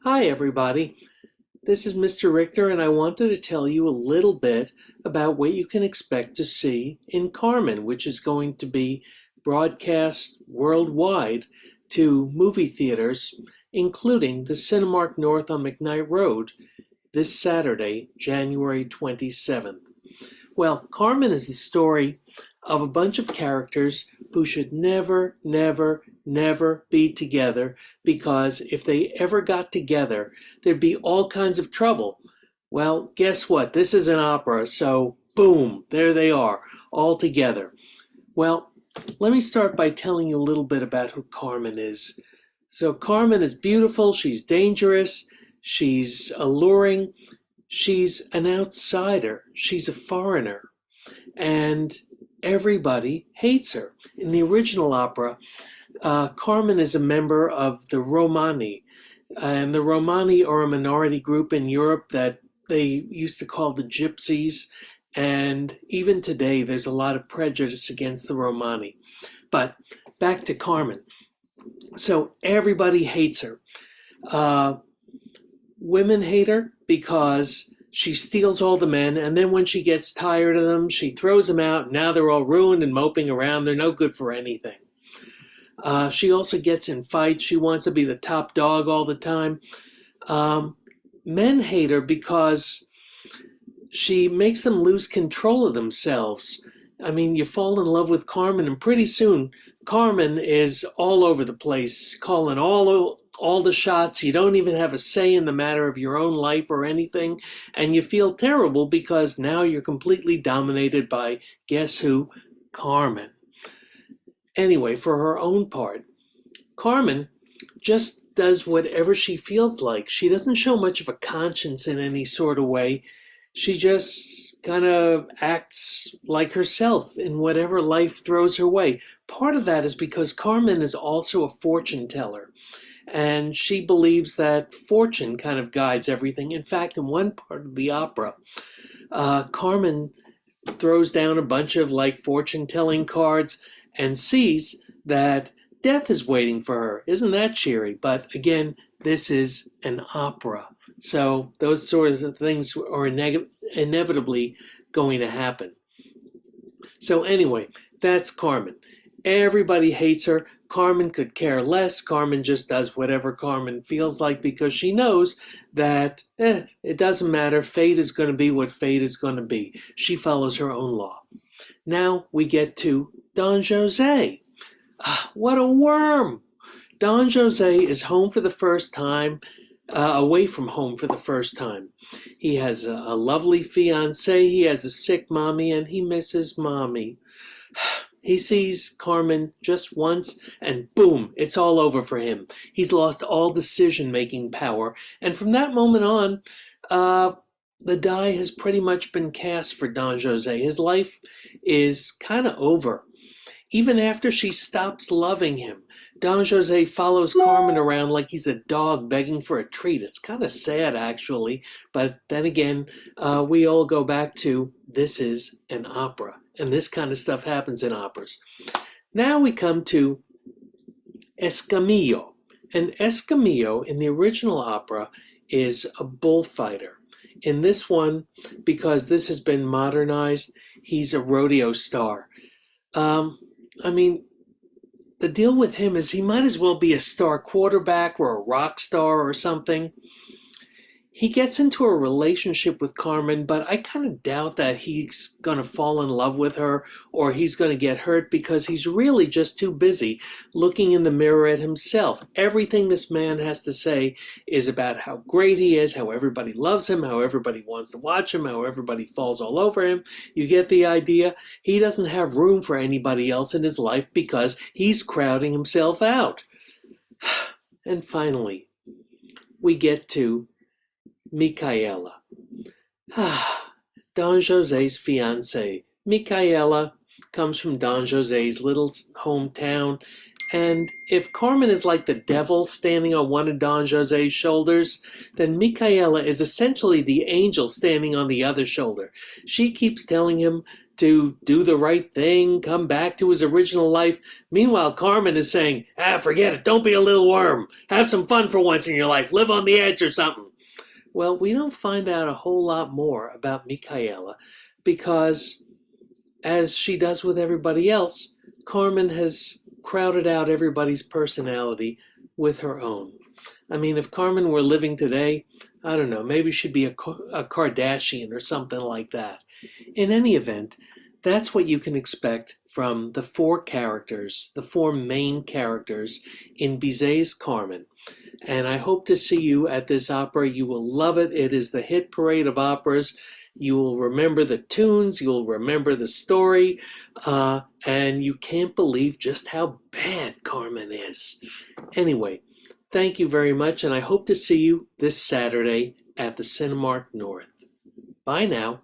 Hi, everybody. This is Mr. Richter, and I wanted to tell you a little bit about what you can expect to see in Carmen, which is going to be broadcast worldwide to movie theaters, including the Cinemark North on McKnight Road, this Saturday, January 27th. Well, Carmen is the story of a bunch of characters who should never, never, never be together, because if they ever got together, there'd be all kinds of trouble. Well, guess what? This is an opera, so boom, there they are, all together. Well, let me start by telling you a little bit about who Carmen is. So Carmen is beautiful, she's dangerous, she's alluring, she's an outsider, she's a foreigner, and everybody hates her. In the original opera, Carmen is a member of the Romani, and the Romani are a minority group in Europe that they used to call the Gypsies, and even today there's a lot of prejudice against the Romani. But back to Carmen. So everybody hates her. Women hate her because she steals all the men, and then when she gets tired of them, she throws them out. Now they're all ruined and moping around. They're no good for anything. She also gets in fights. She wants to be the top dog all the time. Men hate her because she makes them lose control of themselves. I mean, you fall in love with Carmen, and pretty soon Carmen is all over the place, calling all the shots. You don't even have a say in the matter of your own life or anything, and you feel terrible because now you're completely dominated by, guess who? Carmen. Anyway, for her own part, Carmen just does whatever she feels like. She doesn't show much of a conscience in any sort of way. She just kind of acts like herself in whatever life throws her way. Part of that is because Carmen is also a fortune teller, and she believes that fortune kind of guides everything. In fact, in one part of the opera, Carmen throws down a bunch of fortune telling cards and sees that death is waiting for her. Isn't that cheery? But again, this is an opera, so those sorts of things are inevitably going to happen. So anyway, that's Carmen. Everybody hates her. Carmen could care less. Carmen just does whatever Carmen feels like because she knows that it doesn't matter. Fate is going to be what fate is going to be. She follows her own law. Now we get to Don Jose. What a worm! Don Jose is home for the first time, away from home for the first time. He has a lovely fiancée, he has a sick mommy, and he misses mommy. He sees Carmen just once, and boom, it's all over for him. He's lost all decision-making power, and from that moment on, the die has pretty much been cast for Don Jose. His life is kind of over. Even after she stops loving him, Don Jose follows Carmen around like he's a dog begging for a treat. It's kind of sad, actually, but then again, we all go back to this is an opera, and this kind of stuff happens in operas. Now we come to Escamillo. And Escamillo, in the original opera, is a bullfighter. In this one, because this has been modernized, he's a rodeo star. I mean, the deal with him is he might as well be a star quarterback or a rock star or something. He gets into a relationship with Carmen, but I kind of doubt that he's going to fall in love with her or he's going to get hurt because he's really just too busy looking in the mirror at himself. Everything this man has to say is about how great he is, how everybody loves him, how everybody wants to watch him, how everybody falls all over him. You get the idea? He doesn't have room for anybody else in his life because he's crowding himself out. And finally, we get to Micaela. Don Jose's fiancée. Micaela comes from Don Jose's little hometown, and if Carmen is like the devil standing on one of Don Jose's shoulders, then Micaela is essentially the angel standing on the other shoulder. She keeps telling him to do the right thing, come back to his original life. Meanwhile, Carmen is saying, forget it, don't be a little worm. Have some fun for once in your life. Live on the edge or something. Well, we don't find out a whole lot more about Michaela because, as she does with everybody else, Carmen has crowded out everybody's personality with her own. I mean, if Carmen were living today, I don't know, maybe she'd be a Kardashian or something like that. In any event, that's what you can expect from the four characters, the four main characters in Bizet's Carmen. And I hope to see you at this opera. You will love it. It is the hit parade of operas. You will remember the tunes, you'll remember the story, and you can't believe just how bad Carmen is. Anyway, thank you very much, and I hope to see you this Saturday at the Cinemark North. Bye now.